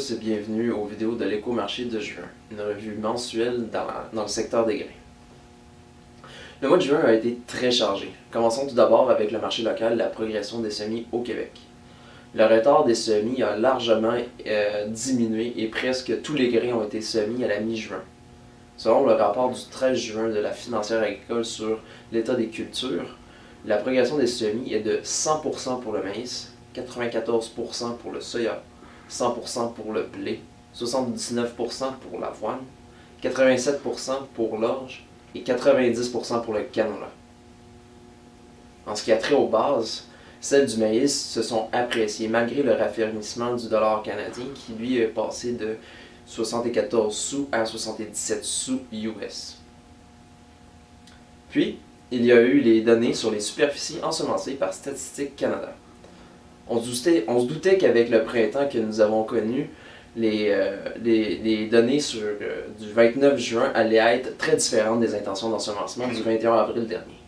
tous et bienvenue aux vidéos de l'Éco-Marché de juin, une revue mensuelle dans le secteur des grains. Le mois de juin a été très chargé. Commençons tout d'abord avec le marché local et la progression des semis au Québec. Le retard des semis a largement diminué et presque tous les grains ont été semis à la mi-juin. Selon le rapport du 13 juin de la Financière agricole sur l'état des cultures, la progression des semis est de 100% pour le maïs, 94% pour le soya, 100% pour le blé, 79% pour l'avoine, 87% pour l'orge et 90% pour le canola. En ce qui a trait aux bases, celles du maïs se sont appréciées malgré le raffermissement du dollar canadien qui lui est passé de 74 sous à 77 sous US. Puis, il y a eu les données sur les superficies ensemencées par Statistique Canada. On se doutait qu'avec le printemps que nous avons connu, les données du 29 juin allaient être très différentes des intentions d'ensemencement du 21 avril dernier.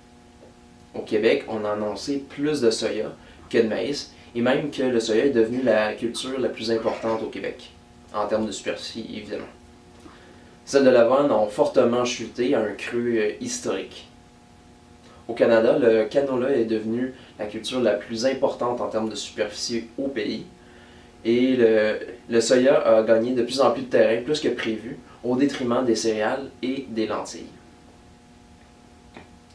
Au Québec, on a annoncé plus de soya que de maïs, et même que le soya est devenu la culture la plus importante au Québec, en termes de superficie évidemment. Celles de l'avoine ont fortement chuté à un creux historique. Au Canada, le canola est devenu la culture la plus importante en termes de superficie au pays, et le soya a gagné de plus en plus de terrain, plus que prévu, au détriment des céréales et des lentilles.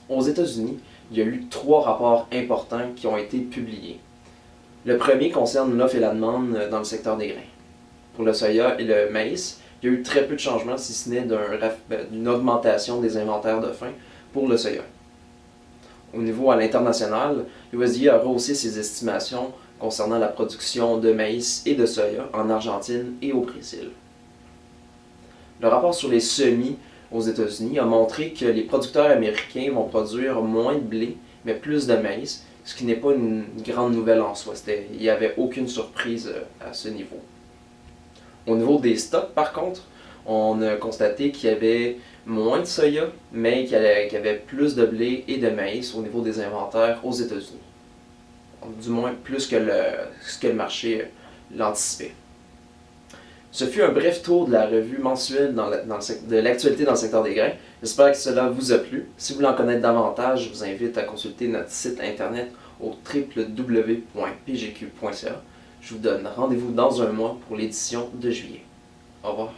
Aux États-Unis, il y a eu 3 rapports importants qui ont été publiés. Le premier concerne l'offre et la demande dans le secteur des grains. Pour le soya et le maïs, il y a eu très peu de changements, si ce n'est d'une augmentation des inventaires de faim pour le soya. Au niveau à l'international, l'USDA a rehaussé ses estimations concernant la production de maïs et de soya en Argentine et au Brésil. Le rapport sur les semis aux États-Unis a montré que les producteurs américains vont produire moins de blé, mais plus de maïs, ce qui n'est pas une grande nouvelle en soi. Il n'y avait aucune surprise à ce niveau. Au niveau des stocks, par contre, on a constaté qu'il y avait moins de soya, mais qu'il y avait plus de blé et de maïs au niveau des inventaires aux États-Unis. Du moins plus que ce que le marché l'anticipait. Ce fut un bref tour de la revue mensuelle de l'actualité dans le secteur des grains. J'espère que cela vous a plu. Si vous voulez en connaître davantage, je vous invite à consulter notre site internet au www.pgq.ca. Je vous donne rendez-vous dans un mois pour l'édition de juillet. Au revoir.